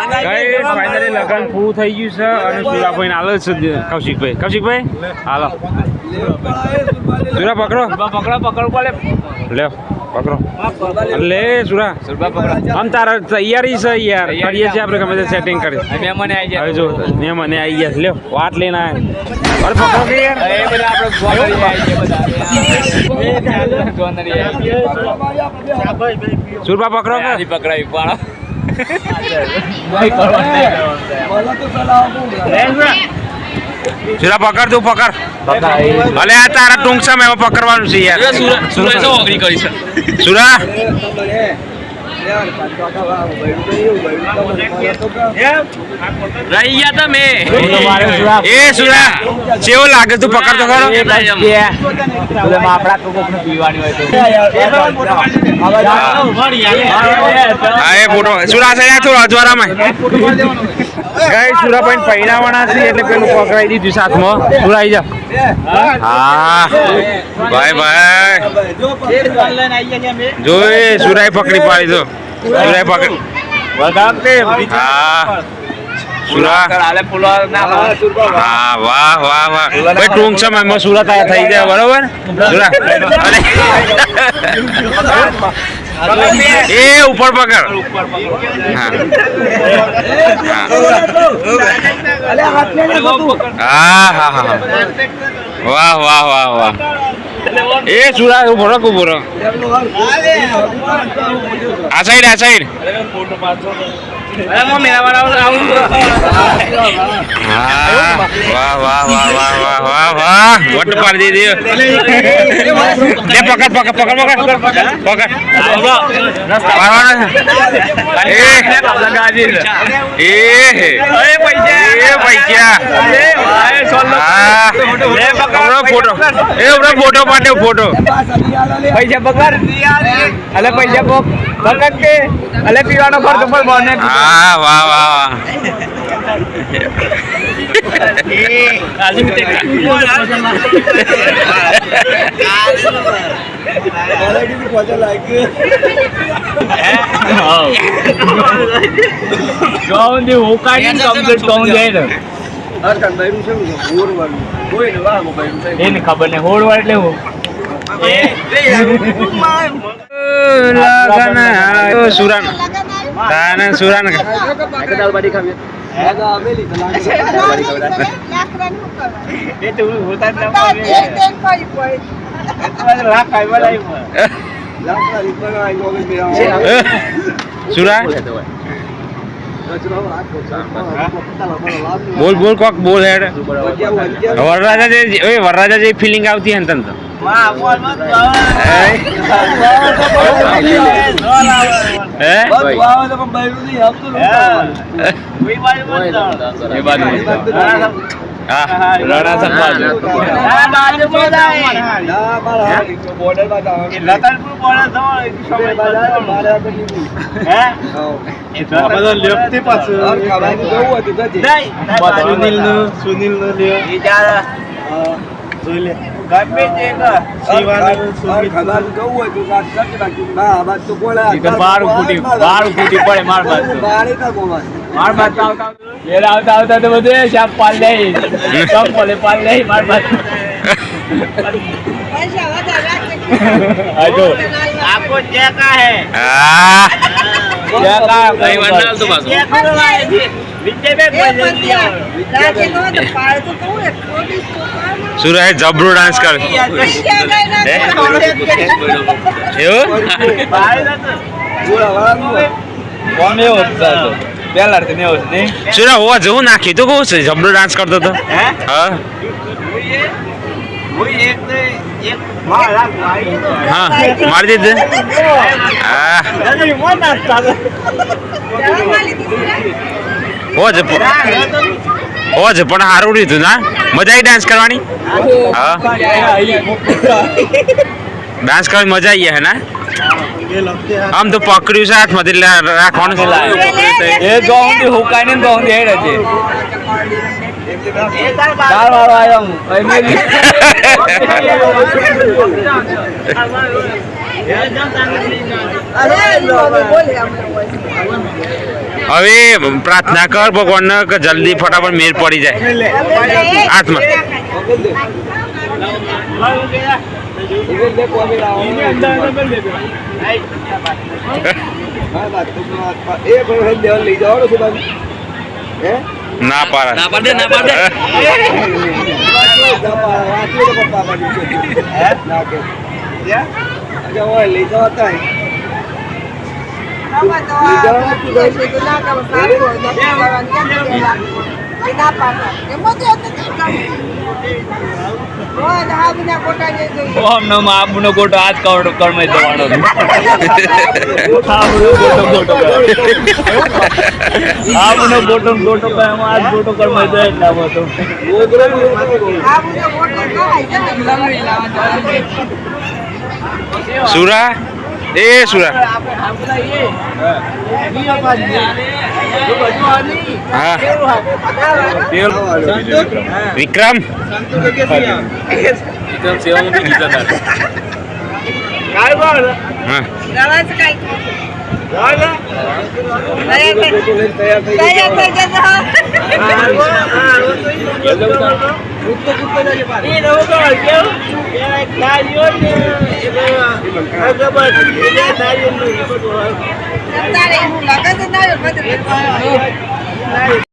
Guys finally લગન પૂરું થઈ ગયું છે અને સુરાભાઈ હાલો છે કૌશિકભાઈ હાલો સુરા પકડો પડે લે પકડો લે સુરા આમ તારા તૈયારી છે યાર કરીએ છીએ આપણે ગમે તે સેટિંગ કરી મહેમાન આવી ગયા જો મહેમાન આવી ગયા લ્યો વાટ લઈને આવ્યા અરે પકડો કે યાર એ પેલા આપણે સુરબા પકડો કે પકડાવી પાડો સુરા પકડ તું પકડ અલે આ તારા ટૂંક સમયમાં પકડવાનું છે યાર સુરા રહી ગયા તમે એ સુરા કેવો લાગે તું પકડતો ખરો ફોટો સુરા છે થોડો અજવારામાં ગઈ સુરાભાઈ પહેરાવાના છે એટલે પેલું પકડાઈ દીધું સાથમાં સુરા આવી જા હા ભાઈ જોઈ સુરાઈ પકડી પાડી દો સુરાઈ પકડી હા સુરા હા વાહ ભાઈ ટૂંક સમયમાં સુરત થઈ જાય બરોબર સુરા એ ઉપર પકડ હા વાહ એ સુરા ઉભો રહો આ સાઈડ વાહ વટ પાડી દીધી લે પકડ ફોટો પાડે ફોટો પૈસા પકડ અલે પૈસા પકડ કે અલે પીવાનો ખર્ચ પર બને હા વાહ એને ખબર નહીં હોડવાડ એટલે હું સુરાન સુરા બોલ કોક બોલ હેડ વરરાજા જે ફિલિંગ આવતી હે તને આવતા તો બધું શાપ પાલ લે પાલ લે માર બાત आपको क्या का है क्या का नहीं वरना तो बस विजय में सुरा है जबरो डांस कर કોને હોતા તો પેલા તો ને હોત ને સુરા હોવા જવું નાખી તો કહું છે જબરો ડાન્સ કરતો તો હા हाँ मार दीजिए પણ સારું રીતું ના મજા આવી ડાન્સ કરવાની હા ડાન્સ કરવાની મજા આવી હે ના આમ તો પકડ્યું છે હાથમાંથી રાખવાનું છે એ ગોંડી હુકાઈને ગોંડી હેડ છે ચાર વાળો આવ્યો હવે પ્રાર્થના કર ભગવાનને કે જલ્દી ફટાફટ મેર પડી જાય હાથમાં ના પાડે આબુનો ગોટો આજ કર્મ દવાનો આબુનો ગોટો ગોટો આજ ગોટો કર્મ દે એટલા હતો સુરા એ સુરા હા વિક્રમ Thank you.